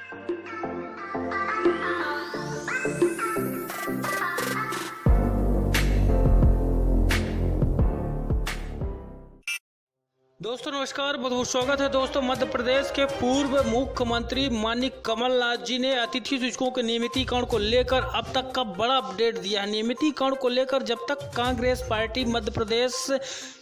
दोस्तों नमस्कार, बहुत बहुत स्वागत है। दोस्तों, मध्य प्रदेश के पूर्व मुख्यमंत्री माननीय कमलनाथ जी ने अतिथि शिक्षकों के नियमितीकरण को लेकर अब तक का बड़ा अपडेट दिया है। नियमितीकरण को लेकर जब तक कांग्रेस पार्टी मध्य प्रदेश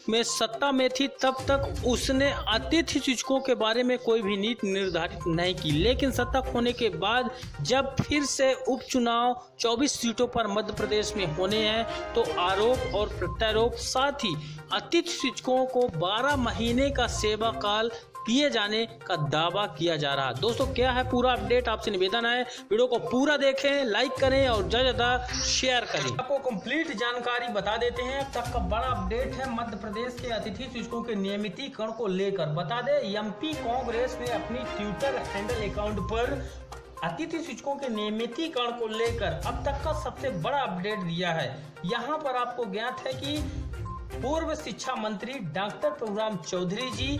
में सत्ता में थी तब तक उसने अतिथि शिक्षकों के बारे में कोई भी नीति निर्धारित नहीं की, लेकिन सत्ता खोने के बाद जब फिर से उपचुनाव 24 सीटों पर मध्य प्रदेश में होने हैं तो आरोप और प्रत्यारोप, साथ ही अतिथि शिक्षकों को 12 महीने का सेवा काल दिए जाने का दावा किया जा रहा है। दोस्तों, क्या है पूरा अपडेट, आपसे निवेदन है वीडियो को पूरा देखें, लाइक करें और ज्यादा शेयर करें। आपको कंप्लीट जानकारी बता देते हैं। अब तक का बड़ा अपडेट है मध्य प्रदेश के अतिथि शिक्षकों के नियमितीकरण को लेकर। बता दें, एमपी कांग्रेस ने अपनी ट्विटर हैंडल अकाउंट पर अतिथि शिक्षकों के नियमितीकरण को लेकर अब तक का सबसे बड़ा अपडेट दिया है। यहाँ पर आपको ज्ञात है कि पूर्व शिक्षा मंत्री डॉक्टर प्रभुराम चौधरी जी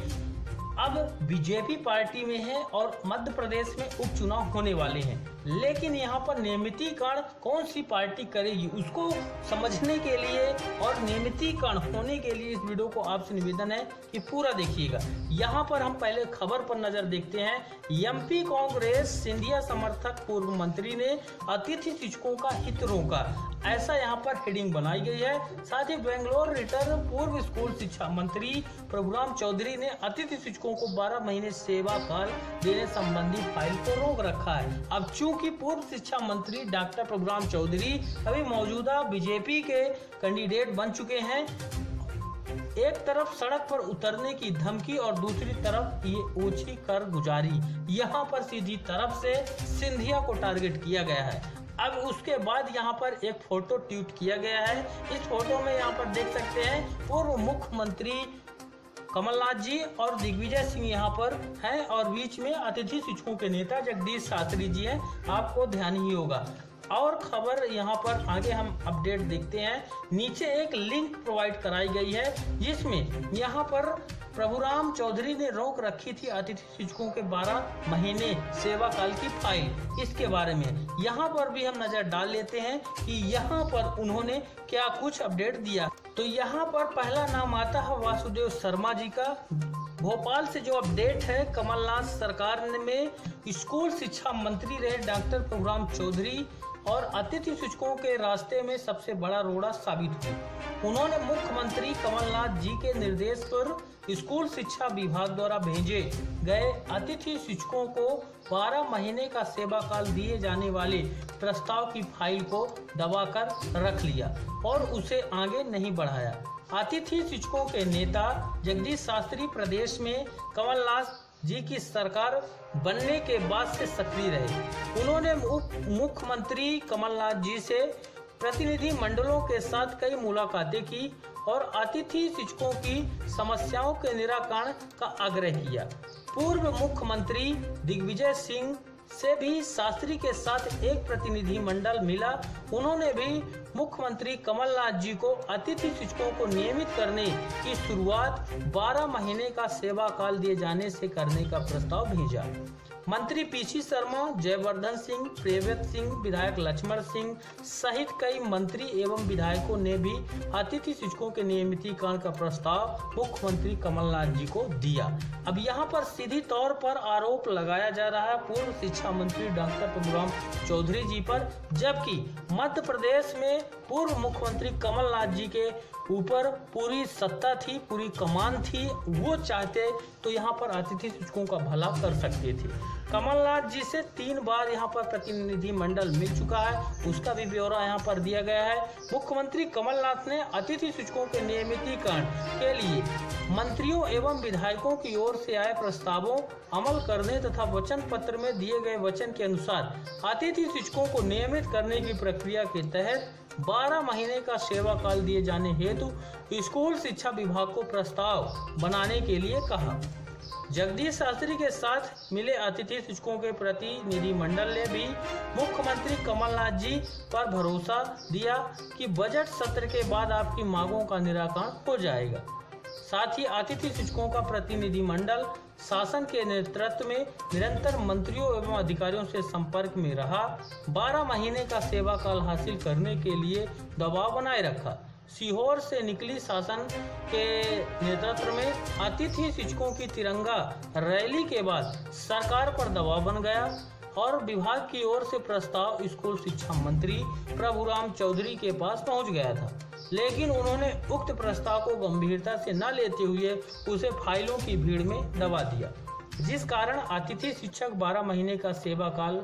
अब बीजेपी पार्टी में हैं और मध्य प्रदेश में उपचुनाव होने वाले हैं, लेकिन यहाँ पर नियमितीकरण कौन सी पार्टी करेगी उसको समझने के लिए और नियमितीकरण होने के लिए इस वीडियो को आपसे निवेदन है कि पूरा देखिएगा। यहाँ पर हम पहले खबर पर नजर देखते हैं। एमपी कांग्रेस सिंधिया समर्थक पूर्व मंत्री ने अतिथि शिक्षकों का हित रोका, ऐसा यहाँ पर हेडिंग बनाई गई है। साथ ही बेंगलोर रिटर्न पूर्व स्कूल शिक्षा मंत्री प्रभुराम चौधरी ने अतिथि शिक्षकों को 12 महीने सेवा काल देने संबंधी फाइल को रोक रखा है। अब चूंकि पूर्व शिक्षा मंत्री डॉक्टर प्रभुराम चौधरी अभी मौजूदा बीजेपी के कैंडिडेट बन चुके हैं, एक तरफ सड़क पर उतरने की धमकी और दूसरी तरफ ये ओछी कर गुजारी, यहाँ पर सीधी तरफ से सिंधिया को टारगेट किया गया है। अब उसके बाद यहाँ पर एक फोटो ट्वीट किया गया है। इस फोटो में यहाँ पर देख सकते हैं पूर्व मुख्यमंत्री कमलनाथ जी और दिग्विजय सिंह यहाँ पर हैं और बीच में अतिथि शिक्षकों के नेता जगदीश शास्त्री जी हैं, आपको ध्यान ही होगा। और खबर यहाँ पर आगे हम अपडेट देखते हैं। नीचे एक लिंक प्रोवाइड कराई गई है जिसमें यहाँ पर प्रभुराम चौधरी ने रोक रखी थी अतिथि शिक्षकों के 12 महीने सेवा काल की फाइल। इसके बारे में यहाँ पर भी हम नजर डाल लेते हैं कि यहाँ पर उन्होंने क्या कुछ अपडेट दिया। तो यहाँ पर पहला नाम आता है वासुदेव शर्मा जी का। भोपाल से जो अपडेट है, कमलनाथ सरकार में स्कूल शिक्षा मंत्री रहे डॉक्टर प्रभुराम चौधरी और अतिथि शिक्षकों के रास्ते में सबसे बड़ा रोड़ा साबित हुई। उन्होंने मुख्यमंत्री कमलनाथ जी के निर्देश पर स्कूल शिक्षा विभाग द्वारा भेजे गए अतिथि शिक्षकों को 12 महीने का सेवा काल दिए जाने वाले प्रस्ताव की फाइल को दबाकर रख लिया और उसे आगे नहीं बढ़ाया। अतिथि शिक्षकों के नेता जगदीश शास्त्री प्रदेश में कमलनाथ जी की सरकार बनने के बाद से सक्रिय रहे। उन्होंने मुख्यमंत्री कमलनाथ जी से प्रतिनिधि मंडलों के साथ कई मुलाकातें की और अतिथि शिक्षकों की समस्याओं के निराकरण का आग्रह किया। पूर्व मुख्यमंत्री दिग्विजय सिंह से भी शास्त्री के साथ एक प्रतिनिधि मंडल मिला। उन्होंने भी मुख्यमंत्री कमलनाथ जी को अतिथि शिक्षकों को नियमित करने की शुरुआत 12 महीने का सेवा काल दिए जाने से करने का प्रस्ताव भेजा। मंत्री पीसी शर्मा, जयवर्धन सिंह, प्रियव्रत सिंह, विधायक लक्ष्मण सिंह सहित कई मंत्री एवं विधायकों ने भी अतिथि शिक्षकों के नियमितीकरण का प्रस्ताव मुख्यमंत्री कमलनाथ जी को दिया। अब यहाँ पर सीधी तौर पर आरोप लगाया जा रहा है पूर्व शिक्षा मंत्री डॉक्टर प्रभुराम चौधरी जी पर, जबकि मध्य प्रदेश में पूर्व मुख्यमंत्री कमलनाथ जी के ऊपर पूरी सत्ता थी, पूरी कमान थी। वो चाहते तो यहाँ पर अतिथि शिक्षकों का भला कर सकते थे। कमलनाथ जी से 3 बार यहाँ पर प्रतिनिधि मंडल मिल चुका है, उसका भी ब्यौरा यहाँ पर दिया गया है। मुख्यमंत्री कमलनाथ ने अतिथि शिक्षकों के नियमितीकरण के लिए मंत्रियों एवं विधायकों की ओर से आए प्रस्तावों अमल करने तथा वचन पत्र में दिए गए वचन के अनुसार अतिथि शिक्षकों को नियमित करने की प्रक्रिया के तहत 12 महीने का सेवा काल दिए जाने हेतु स्कूल शिक्षा विभाग को प्रस्ताव बनाने के लिए कहा। जगदीश शास्त्री के साथ मिले अतिथि शिक्षकों के प्रतिनिधि मंडल ने भी मुख्यमंत्री कमलनाथ जी पर भरोसा दिया कि बजट सत्र के बाद आपकी मांगों का निराकरण हो जाएगा। साथ ही अतिथि शिक्षकों का प्रतिनिधि मंडल शासन के नेतृत्व में निरंतर मंत्रियों एवं अधिकारियों से संपर्क में रहा। 12 महीने का सेवा काल हासिल करने के लिए दबाव बनाए रखा। सीहोर से निकली शासन के नेतृत्व में अतिथि शिक्षकों की तिरंगा रैली के बाद सरकार पर दबाव बन गया और विभाग की ओर से प्रस्ताव स्कूल शिक्षा मंत्री प्रभुराम चौधरी के पास पहुंच गया था, लेकिन उन्होंने उक्त प्रस्ताव को गंभीरता से न लेते हुए उसे फाइलों की भीड़ में दबा दिया, जिस कारण अतिथि शिक्षक 12 महीने का सेवा काल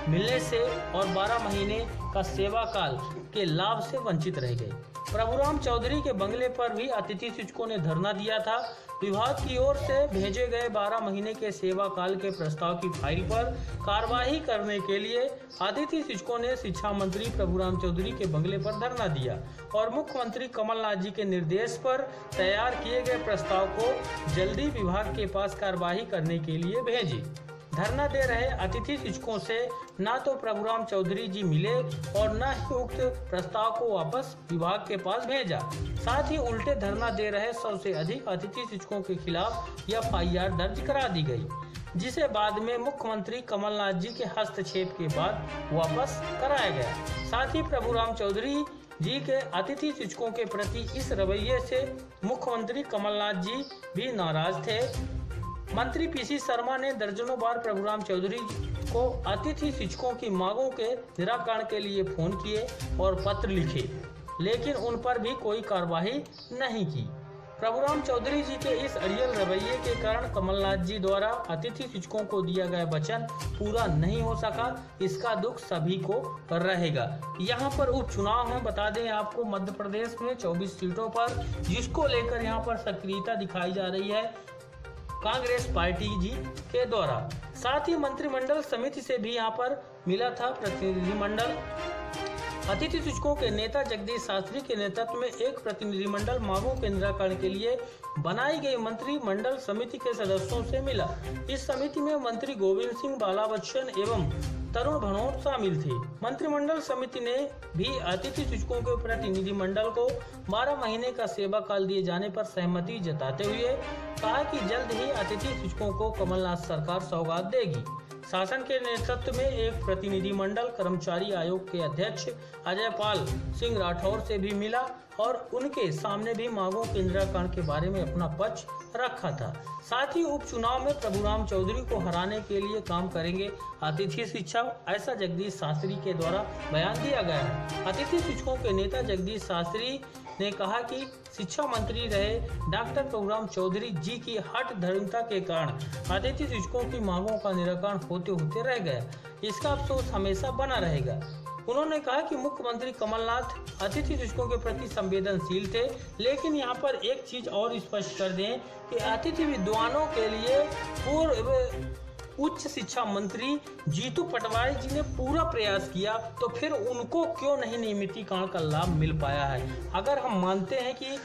मिलने से और 12 महीने का सेवा काल के लाभ से वंचित रह गए। प्रभुराम चौधरी के बंगले पर भी अतिथि शिक्षकों ने धरना दिया था। विभाग की ओर से भेजे गए 12 महीने के सेवा काल के प्रस्ताव की फाइल पर कार्यवाही करने के लिए अतिथि शिक्षकों ने शिक्षा मंत्री प्रभुराम चौधरी के बंगले पर धरना दिया और मुख्यमंत्री कमलनाथ जी के निर्देश पर तैयार किए गए प्रस्ताव को जल्दी विभाग के पास कार्यवाही करने के लिए भेजी। धरना दे रहे अतिथि शिक्षकों से न तो प्रभुराम चौधरी जी मिले और न ही उक्त प्रस्ताव को वापस विभाग के पास भेजा। साथ ही उल्टे धरना दे रहे 100 से अधिक अतिथि शिक्षकों के खिलाफ FIR दर्ज करा दी गई, जिसे बाद में मुख्यमंत्री कमलनाथ जी के हस्तक्षेप के बाद वापस कराया गया। साथ ही प्रभुराम चौधरी जी के अतिथि शिक्षकों के प्रति इस रवैये से मुख्यमंत्री कमलनाथ जी भी नाराज थे। मंत्री PC शर्मा ने दर्जनों बार प्रभुराम चौधरी को अतिथि शिक्षकों की मांगों के निराकरण के लिए फोन किए और पत्र लिखे, लेकिन उन पर भी कोई कार्रवाई नहीं की। प्रभुराम चौधरी जी के इस अड़ियल रवैये के कारण कमलनाथ जी द्वारा अतिथि शिक्षकों को दिया गया वचन पूरा नहीं हो सका। इसका दुख सभी को रहेगा। यहाँ पर उपचुनाव है, बता दें आपको, मध्य प्रदेश में 24 सीटों पर, जिसको लेकर यहाँ पर सक्रियता दिखाई जा रही है कांग्रेस पार्टी जी के द्वारा। साथ ही मंत्रिमंडल समिति से भी यहाँ पर मिला था प्रतिनिधिमंडल। अतिथि शिक्षकों के नेता जगदीश शास्त्री के नेतृत्व में एक प्रतिनिधिमंडल मांगों के निराकरण के लिए बनाई गई मंत्रिमंडल समिति के सदस्यों से मिला। इस समिति में मंत्री गोविंद सिंह, बाला बच्चन एवं तरुण भनोट शामिल थे। मंत्रिमंडल समिति ने भी अतिथि शिक्षकों के प्रतिनिधिमंडल को 12 महीने का सेवा काल दिए जाने पर सहमति जताते हुए कहा कि जल्द ही अतिथि शिक्षकों को कमलनाथ सरकार सौगात देगी। शासन के नेतृत्व में एक प्रतिनिधिमंडल कर्मचारी आयोग के अध्यक्ष अजय पाल सिंह राठौर से भी मिला और उनके सामने भी मांगों के निराकरण के बारे में अपना पक्ष रखा था। साथ ही उपचुनाव में प्रभुराम चौधरी को हराने के लिए काम करेंगे अतिथि शिक्षक, ऐसा जगदीश शास्त्री के द्वारा बयान दिया गया है। अतिथि शिक्षकों के नेता जगदीश शास्त्री ने कहा कि शिक्षा मंत्री रहे डॉक्टर प्रभुराम चौधरी जी की हठ धर्मता के कारण अतिथि शिक्षकों की मांगों का निराकरण होते होते रह गया। इसका अफसोस हमेशा बना रहेगा। उन्होंने कहा कि मुख्यमंत्री कमलनाथ अतिथि शिक्षकों के प्रति संवेदनशील थे, लेकिन यहाँ पर एक चीज और स्पष्ट कर दें कि अतिथि विद्वानों के लिए पूर्व उच्च शिक्षा मंत्री जीतू पटवारी जी ने पूरा प्रयास किया, तो फिर उनको क्यों नहीं नियमितीकरण का लाभ मिल पाया है। अगर हम मानते हैं कि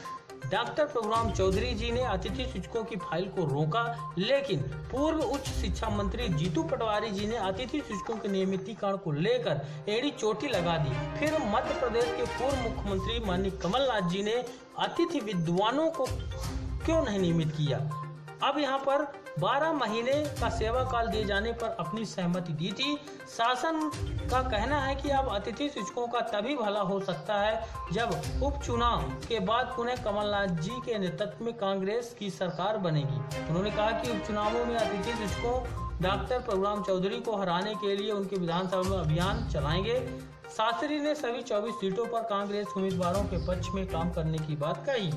डॉक्टर प्रभुराम चौधरी जी ने अतिथि शिक्षकों की फाइल को रोका, लेकिन पूर्व उच्च शिक्षा मंत्री जीतू पटवारी जी ने अतिथि शिक्षकों के नियमितीकरण को लेकर एड़ी चोटी लगा दी, फिर मध्य प्रदेश के पूर्व मुख्यमंत्री माननीय कमलनाथ जी ने अतिथि विद्वानों को क्यों नहीं नियमित किया। अब यहाँ पर 12 महीने का सेवा काल दिए जाने पर अपनी सहमति दी थी। शासन का कहना है कि अब अतिथि शिक्षकों का तभी भला हो सकता है जब उपचुनाव के बाद पुनः कमलनाथ जी के नेतृत्व में कांग्रेस की सरकार बनेगी। उन्होंने कहा कि उपचुनावों में अतिथि शिक्षकों डॉक्टर प्रभुराम चौधरी को हराने के लिए उनके विधानसभा में अभियान चलाएंगे। शास्त्री ने सभी 24 सीटों पर कांग्रेस उम्मीदवारों के पक्ष में काम करने की बात कही।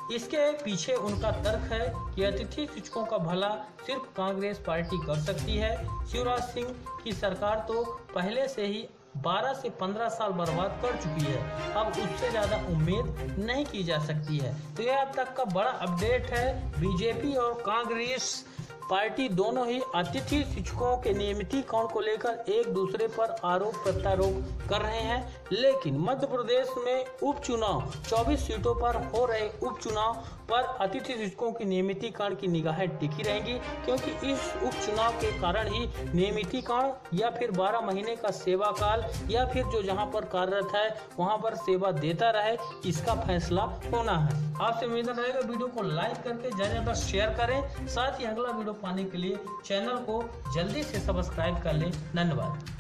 इसके पीछे उनका तर्क है कि अतिथि शिक्षकों का भला सिर्फ कांग्रेस पार्टी कर सकती है। शिवराज सिंह की सरकार तो पहले से ही 12 से 15 साल बर्बाद कर चुकी है, अब उससे ज़्यादा उम्मीद नहीं की जा सकती है। तो यह अब तक का बड़ा अपडेट है। बीजेपी और कांग्रेस पार्टी दोनों ही अतिथि शिक्षकों के नियमितीकरण को लेकर एक दूसरे पर आरोप प्रत्यारोप कर रहे हैं, लेकिन मध्य प्रदेश में उपचुनाव 24 सीटों पर हो रहे उपचुनाव पर अतिथि शिक्षकों की नियमितीकरण की निगाहें टिकी रहेंगी, क्योंकि इस उपचुनाव के कारण ही नियमितीकरण या फिर 12 महीने का सेवा काल या फिर जो जहां पर कार्यरत है वहां पर सेवा देता रहे, इसका फैसला होना है। आपसे निवेदन रहेगा वीडियो को लाइक करके ज़्यादा शेयर करें, साथ ही अगला वीडियो पाने के लिए चैनल को जल्दी से सब्सक्राइब कर लें। धन्यवाद।